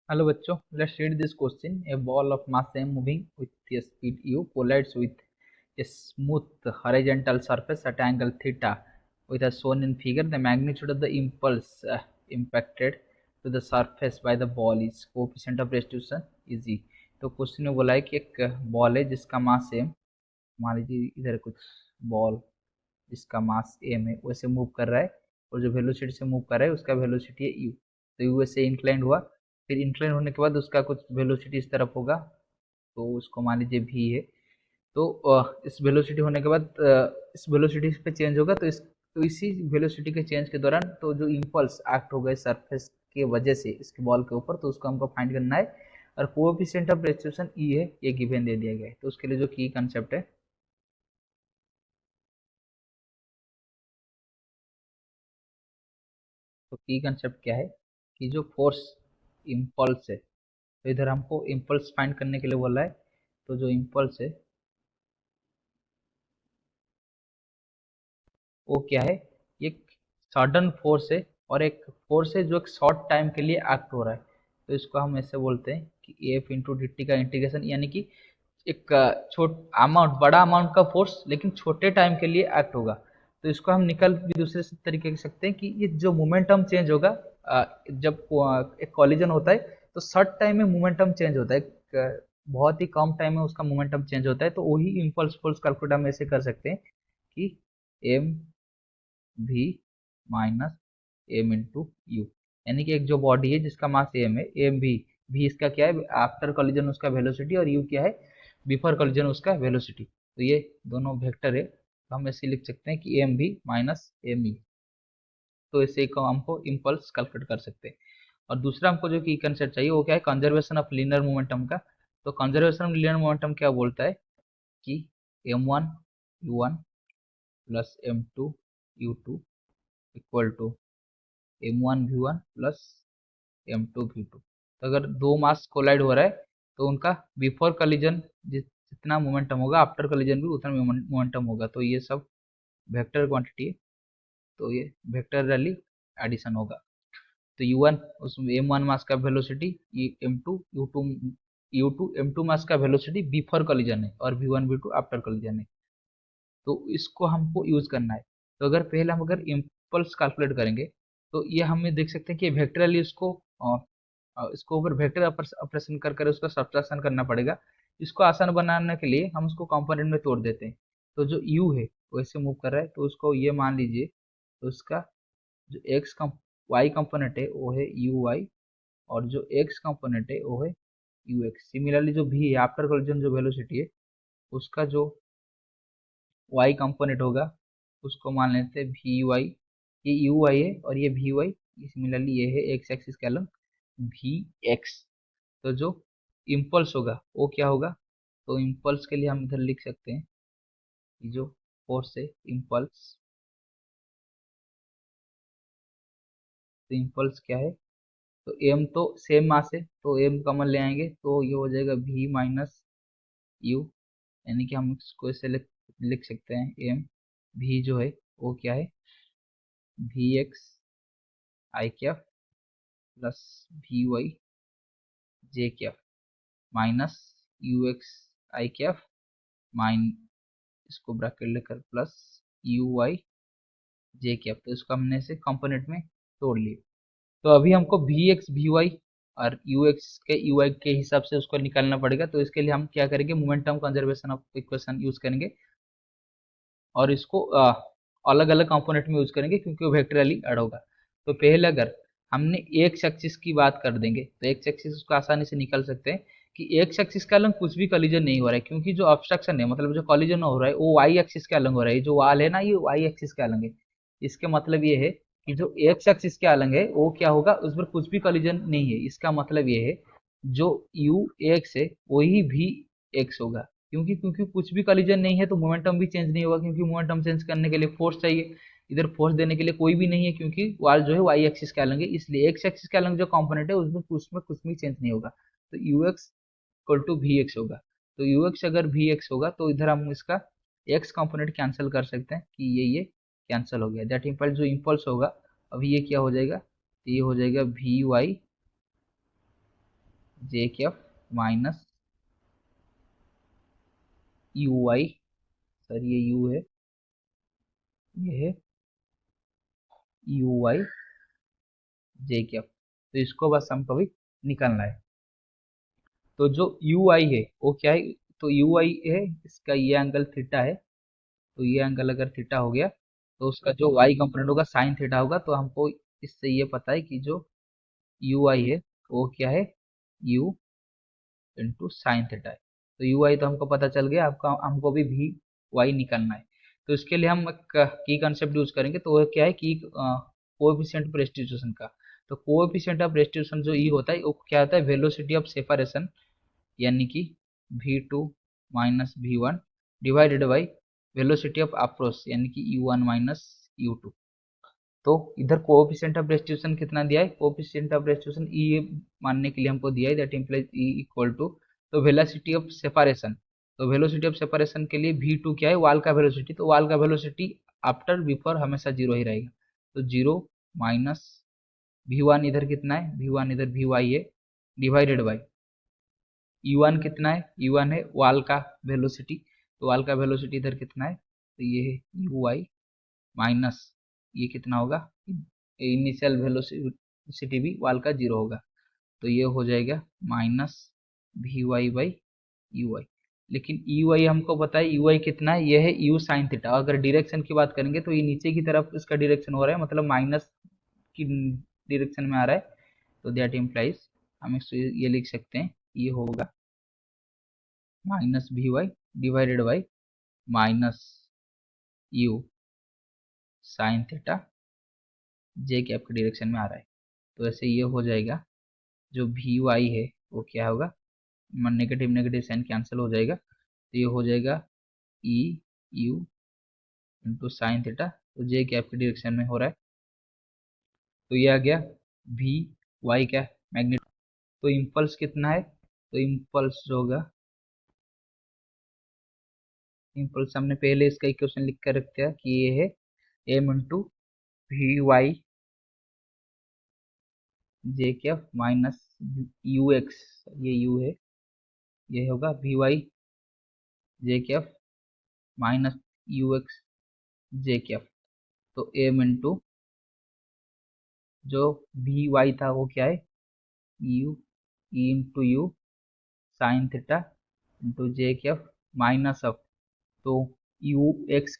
Hello बच्चों, let's read this question. A ball of mass m moving with a speed u collides with a smooth horizontal surface at angle theta with as shown in figure. The magnitude of the impulse impacted to the surface by the ball is coefficient of restitution is e. तो question में बोला है कि एक ball है जिसका मास m, मान लीजिए इधर कुछ बॉल जिसका मास m है वैसे मूव कर रहा है और जो वेलोसिटी से मूव कर रहा है उसका वेलोसिटी है u। तो u से इंक्लाइंड हुआ, फिर इंक्लाइन होने के बाद उसका कुछ वेलोसिटी इस तरफ होगा, तो उसको मान लीजिए v है। तो इस वेलोसिटी होने के बाद इस वेलोसिटी पे चेंज होगा, तो इसी वेलोसिटी के चेंज के दौरान तो जो इम्पल्स एक्ट होगा इस सरफेस के वजह से इसके बॉल के ऊपर, तो उसको हमको फाइंड करना है। और कोएफिशिएंट ऑफ रेस्टिट्यूशन ई है, ये गिवन दे दिया गया है। तो उसके लिए जो की कंसेप्ट है, तो की कंसेप्ट क्या है कि जो फोर्स इम्पल्स है, तो इधर हमको इम्पल्स फाइंड करने के लिए बोला है। तो जो इम्पल्स है वो क्या है, एक सडन फोर्स है और एक फोर्स है जो एक शॉर्ट टाइम के लिए एक्ट हो रहा है। तो इसको हम ऐसे बोलते हैं कि एफ इंटू डी टी का इंटीग्रेशन, यानी कि एक छोट अमाउंट, बड़ा अमाउंट का फोर्स लेकिन छोटे टाइम के लिए एक्ट होगा। तो इसको हम निकल भी दूसरे तरीके से सकते हैं कि ये जो मोमेंटम चेंज होगा जब एक कॉलिजन होता है तो शॉर्ट टाइम में मोमेंटम चेंज होता है, बहुत ही कम टाइम में उसका मोमेंटम चेंज होता है। तो वही इम्पल्स फोर्स कैलकुलेट हम ऐसे कर सकते हैं कि M V minus M into U, यानी कि एक जो बॉडी है जिसका मास एम है, एम वी इसका क्या है आफ्टर कोलिजन उसका वेलोसिटी, और यू क्या है बिफोर कोलिजन उसका वेलोसिटी। तो ये दोनों वेक्टर है, तो हम ऐसे लिख सकते हैं कि M V minus M U. तो ऐसे को हमको इम्पल्स कैलकुलेट कर सकते हैं। और दूसरा हमको जो की कंसेप्ट चाहिए वो क्या है, कंजर्वेशन ऑफ लीनियर मोमेंटम का। तो कंजर्वेशन ऑफ लीनियर मोमेंटम क्या बोलता है कि M one U one plus M two U two equal to M one V one plus M two V two. तो अगर दो मास कोलाइड हो रहा है तो उनका बिफोर कलिजन जितना मोमेंटम होगा आफ्टर कलिजन भी उतना मोमेंटम होगा। तो ये सब वेक्टर क्वांटिटी है, तो ये वेक्टरली एडिशन होगा। तो यू वन उसमें एम वन मास का velocity, M two U two M two mass का वेलोसिटी बिफोर कलिजन है और V one V two after collision है। तो इसको हमको यूज करना है। तो अगर पहले हम अगर इम्पल्स कैलकुलेट करेंगे तो ये हमें देख सकते हैं कि वेक्टरली इसको ऊपर वेक्टर ऑपरेशन कर कर उसका सब्ट्रैक्शन करना पड़ेगा। इसको आसान बनाने के लिए हम उसको कंपोनेंट में तोड़ देते हैं। तो जो u है वो ऐसे मूव कर रहा है, तो उसको ये मान लीजिए, तो उसका जो y कंपोनेंट है वो है यू वाई, और जो x कंपोनेंट है वो है यू एक्स। सिमिलरली जो v है आफ्टर कोलिजन जो वेलोसिटी है उसका जो y कंपोनेंट होगा उसको मान लेते हैं वी वाई। ये यू वाई है और ये वी वाई, सिमिलरली ये है एक्स एक्सिस का लंब वी एक्स। तो जो इम्पल्स होगा वो क्या होगा, तो इम्पल्स के लिए हम इधर लिख सकते हैं कि जो फोर्स है इम्पल्स, तो इम्पल्स क्या है, तो एम तो सेम मास है तो एम कॉमन ले आएंगे, तो ये हो जाएगा वी माइनस यू। यानी कि हम इसको ऐसे लिख सकते हैं एम वी जो है वो क्या है V X I cap plus V Y J cap minus U X I cap माइन, इसको ब्रैकेट लेकर plus U Y J cap. तो इसको हमने से कंपोनेंट में तोड़ लिए। तो अभी हमको वी एक्स वी वाई और यू एक्स के यू वाई के हिसाब से उसको निकालना पड़ेगा। तो इसके लिए हम क्या करेंगे, momentum conservation of equation use करेंगे और इसको अलग अलग कंपोनेंट में यूज करेंगे क्योंकि वो वेक्टरली ऐड होगा। तो पहले अगर हमने एक्स एक्सिस की बात कर देंगे तो एक्स एक्सिस उसको आसानी से निकल सकते हैं कि एक्स एक्सिस के अलग कुछ भी कॉलिजन नहीं हो रहा है, क्योंकि जो ऑब्स्ट्रक्शन है मतलब जो कॉलिजन हो रहा है वो वाई एक्सिस के अलग हो रहा है। जो वाल है ना ये वाई एक्सिस के अलग है। इसके मतलब ये है कि जो एक्स एक्सिस के अलग है वो क्या होगा, उस पर कुछ भी कॉलिजन नहीं है। इसका मतलब ये है जो यू एक्स है वही भी एक्स होगा, क्योंकि क्योंकि कुछ भी कॉलिजन नहीं है तो मोमेंटम भी चेंज नहीं होगा, क्योंकि मोमेंटम चेंज करने के लिए फोर्स चाहिए। इधर फोर्स देने के लिए कोई भी नहीं है क्योंकि वाल जो है वाई एक्सिस के अलग है, इसलिए एक्स एक्सिस के अलग जो कंपोनेंट है उसमें कुछ भी चेंज नहीं होगा। तो U X equal to V X होगा। तो यू एक्स अगर वी एक्स होगा तो इधर हम इसका एक्स कंपोनेंट कैंसिल कर सकते हैं कि ये कैंसिल हो गया। दैट इम्पल्स जो इम्पल्स होगा अभी ये क्या हो जाएगा, ये हो जाएगा वी वाई जे के F minus U Y, sir ये यू है, ये है यू वाई जे के एफ। तो इसको बस हमको भी निकालना है। तो जो यू आई है वो क्या है, तो यू आई है इसका ये एंगल थीटा है, तो ये एंगल अगर थीटा हो गया तो उसका जो वाई कंपोनेंट होगा साइन थीटा होगा। तो हमको इससे ये पता है कि जो यू आई है वो क्या है, यू इंटू साइन थीटा है। तो यू आई तो हमको पता चल गया, आपका हमको भी वी वाई निकालना है। तो इसके लिए हम एक की कंसेप्ट यूज करेंगे, तो वो क्या है कि कोएफिशिएंट ऑफ रेस्टिट्यूशन का। तो कोएफिशिएंट ऑफ रेस्टिट्यूशन जो ई होता है वो क्या होता है, वेलोसिटी ऑफ सेपरेशन, यानी कि v2 minus v1 divided by velocity of approach, यानी कि u1 माइनस u2। तो इधर कोएफिशिएंट ऑफ रेस्टिट्यूशन कितना दिया है, कोएफिशिएंट ऑफ रेस्टिट्यूशन ई मानने के लिए हमको दिया है, that implies E equal to, तो वेलोसिटी ऑफ सेपरेशन, तो वेलोसिटी ऑफ सेपरेशन के लिए v2 क्या है, वाल का वेलोसिटी, तो वाल का वेलोसिटी आफ्टर बिफोर हमेशा जीरो ही रहेगा। तो जीरो माइनस v1 इधर कितना है, v1 इधर vy है, डिवाइडेड बाई u1 कितना है, u1 है वाल का वेलोसिटी, तो वाल का वेलोसिटी इधर कितना है, तो ये है ui माइनस ये कितना होगा, इनिशियल वेलोसिटी भी वाल का जीरो होगा, तो ये हो जाएगा minus V Y by U Y. लेकिन यू आई हमको पता है, यू आई कितना है, ये है यू साइन थीटा। अगर डायरेक्शन की बात करेंगे तो ये नीचे की तरफ इसका डायरेक्शन हो रहा है, मतलब माइनस की डायरेक्शन में आ रहा है। तो दैट इम्प्लाइज हम इसको ये लिख सकते हैं, ये होगा minus V Y divided by minus U sine theta J के आपके डायरेक्शन में आ रहा है। तो ऐसे ये हो जाएगा, जो वी वाई है वो क्या होगा, नेगेटिव नेगेटिव साइन कैंसिल हो जाएगा, तो ये हो जाएगा E U into sine theta, तो जे के आपके डायरेक्शन में हो रहा है। तो ये आ गया वी वाई क्या, मैग्नेट। तो इम्पल्स कितना है, तो इम्पल्स जो होगा, इम्पल्स हमने पहले इसका इक्वेशन लिख कर रखते हैं कि ये है M into V Y J के एफ माइनस यू एक्स, ये यू है, ये होगा वी वाई जे के F minus U X J के एफ। तो एम इंटू जो वी वाई था वो क्या है, U E into U sine theta into J के एफ माइनस ऑफ, तो यू एक्स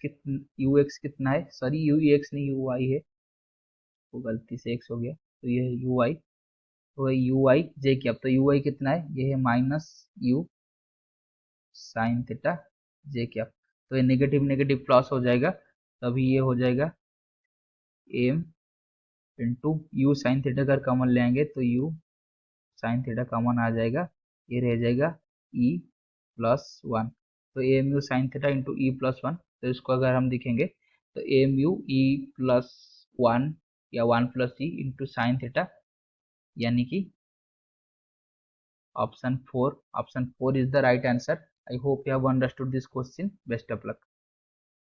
कितना है, सॉरी यू एक्स नहीं यू वाई है, वो गलती से एक्स हो गया, तो ये है यू वाई, तो यू आई जे के एफ, तो यू आई कितना है, ये है minus U sine theta J के एफ। तो ये नेगेटिव नेगेटिव प्लस हो जाएगा, तभी ये हो जाएगा M into U sine theta अगर कॉमन ले आएंगे तो यू साइन थीटा कॉमन आ जाएगा, ये रह जाएगा ई प्लस वन। तो A M U sine theta into E plus one, तो इसको अगर हम देखेंगे तो A M U E plus one या one plus E into sine theta, यानी कि option four is the right answer. I hope you have understood this question, best of luck.